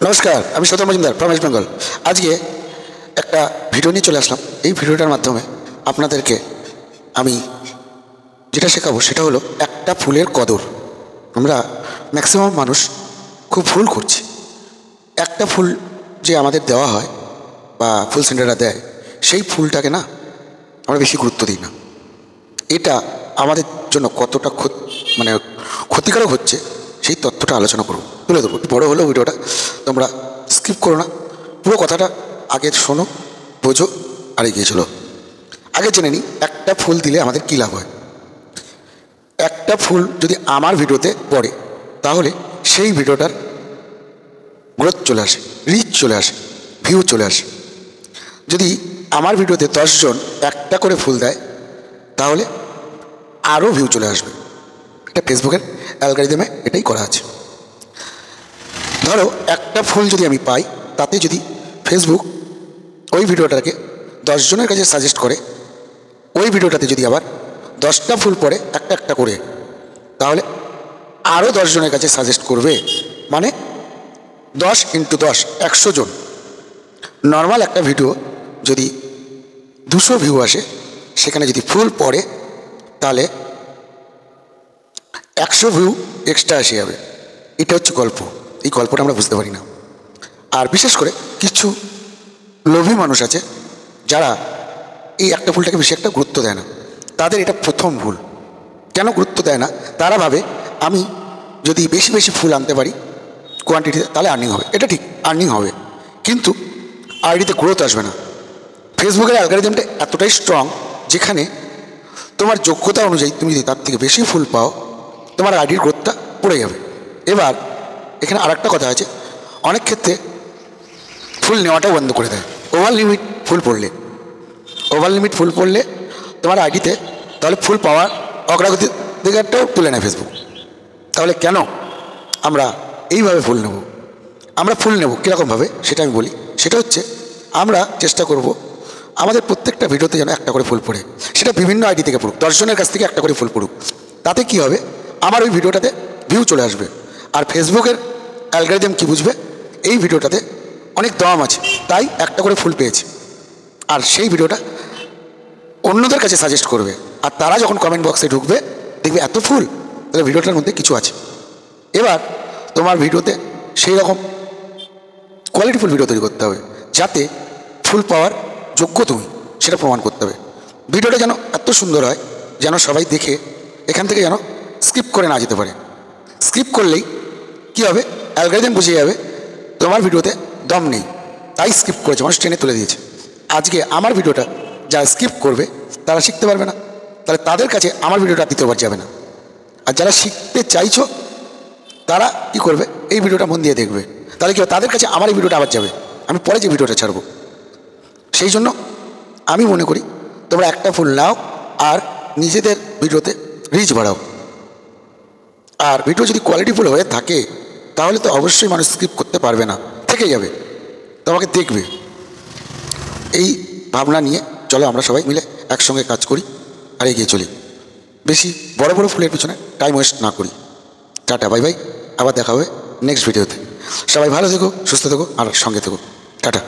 নমস্কার, আমি Soutam Majumdar from West Bengal. আজকে একটা ভিডিও নিয়ে চলে আসলাম। এই ভিডিওটার মাধ্যমে আপনাদেরকে আমি যেটা শেখাবো সেটা হলো একটা ফুলের কদর। আমরা ম্যাক্সিমাম মানুষ খুব ভুল করছি। একটা ফুল যে আমাদের দেওয়া হয় বা ফুল সেন্টাররা দেয়, সেই ফুলটাকে না আমরা বেশি গুরুত্ব দিই না। এটা আমাদের জন্য কতটা ক্ষতিকারক হচ্ছে সেই তথ্যটা আলোচনা করব, তুলে দেবো। বড় হলেও ভিডিওটা তোমরা স্কিপ করো না, পুরো কথাটা আগে শোনো, বোঝো আর এগিয়ে চলো। আগে জেনে নিই একটা ফুল দিলে আমাদের কী লাভ হয়। একটা ফুল যদি আমার ভিডিওতে পড়ে তাহলে সেই ভিডিওটার গ্রোথ চলে আসে, রিচ চলে আসে, ভিউ চলে আসে। যদি আমার ভিডিওতে 10 জন একটা করে ফুল দেয় তাহলে আরও ভিউ চলে আসবে। এটা ফেসবুকের অ্যালগরিদমে এটাই করা আছে। ধরো একটা ফুল যদি আমি পাই, তাতে যদি ফেসবুক ওই ভিডিওটাকে 10 জনের কাছে সাজেস্ট করে, ওই ভিডিওটাতে যদি আবার 10টা ফুল পড়ে একটা একটা করে, তাহলে আরও 10 জনের কাছে সাজেস্ট করবে। মানে 10 × 10 100 জন। নর্মাল একটা ভিডিও যদি 200 ভিউ আসে, সেখানে যদি ফুল পড়ে তাহলে 100 ভিউ এক্সট্রা এসে যাবে। এটা হচ্ছে গল্প। এই গল্পটা আমরা বুঝতে পারি না। আর বিশেষ করে কিছু লোভী মানুষ আছে যারা এই একটা ফুলটাকে বেশি একটা গুরুত্ব দেয় না। তাদের এটা প্রথম ভুল। কেন গুরুত্ব দেয় না? তারা ভাবে আমি যদি বেশি বেশি ফুল আনতে পারি কোয়ান্টিটিতে, তাহলে আর্নিং হবে। এটা ঠিক, আর্নিং হবে, কিন্তু আইডিতে গ্রোথ আসবে না। ফেসবুকের অ্যালগরিদমটা এতটাই স্ট্রং, যেখানে তোমার যোগ্যতা অনুযায়ী তুমি যদি তার থেকে বেশি ফুল পাও, তোমার আইডির গ্রোথটা পড়ে যাবে। এবার এখানে আর একটা কথা আছে, অনেক ক্ষেত্রে ফুল নেওয়াটাও বন্ধ করে দেয়। ওভার লিমিট ফুল পড়লে তোমার আইডিতে তাহলে ফুল পাওয়ার অগ্রাধিকারটাও তুলে নেয় ফেসবুক। তাহলে কেন আমরা এইভাবে ফুল নেব? আমরা ফুল নেব কীরকমভাবে সেটা আমি বলি। সেটা হচ্ছে আমরা চেষ্টা করব আমাদের প্রত্যেকটা ভিডিওতে যেন একটা করে ফুল পড়ে, সেটা বিভিন্ন আইডি থেকে পড়ুক, 10 জনের কাছ থেকে একটা করে ফুল পড়ুক। তাতে কি হবে, আমার ওই ভিডিওটাতে ভিউ চলে আসবে। আর ফেসবুকের অ্যালগরিদম কি বুঝবে, এই ভিডিওটাতে অনেক দাম আছে তাই একটা করে ফুল পেয়েছে, আর সেই ভিডিওটা অন্যদের কাছে সাজেস্ট করবে। আর তারা যখন কমেন্ট বক্সে ঢুকবে দেখবে এত ফুল, তাহলে ভিডিওটার মধ্যে কিছু আছে। এবার তোমার ভিডিওতে সেই রকম কোয়ালিটিফুল ভিডিও তৈরি করতে হবে, যাতে ফুল পাওয়ার যোগ্য তুমি সেটা প্রমাণ করতে হবে। ভিডিওটা যেন এত সুন্দর হয় যেন সবাই দেখে এখান থেকে যেন স্কিপ করে না যেতে পারে। স্কিপ করলেই কী হবে, অ্যালগরিদম বুঝে যাবে তোমার ভিডিওতে দম নেই, তাই স্কিপ করেছে, মানুষ টেনে তুলে দিয়েছে। আজকে আমার ভিডিওটা যারা স্কিপ করবে তারা শিখতে পারবে না, তাহলে তাদের কাছে আমার ভিডিওটা দ্বিতীয়বার যাবে না। আর যারা শিখতে চাইছো তারা কি করবে, এই ভিডিওটা মন দিয়ে দেখবে, তাহলে কি হবে, তাদের কাছে আমার এই ভিডিওটা আবার যাবে, আমি পরে যে ভিডিওটা ছাড়বো। সেই জন্য আমি মনে করি তোমরা একটা ফুল নাও আর নিজেদের ভিডিওতে রিচ বাড়াও। আর ভিডিও যদি কোয়ালিটিফুল হয়ে থাকে তাহলে তো অবশ্যই মানুষ স্কিপ করতে পারবে না, থেকে যাবে, তোমাকে দেখবে। এই ভাবনা নিয়ে চলো আমরা সবাই মিলে একসঙ্গে কাজ করি আর এগিয়ে চলি। বেশি বড় বড় ফুলের পিছনে টাইম ওয়েস্ট না করি। টাটা, বাই বাই, আবার দেখা হবে নেক্সট ভিডিওতে। সবাই ভালো থেকো, সুস্থ থেকো আর সঙ্গে থেকো। টাটা।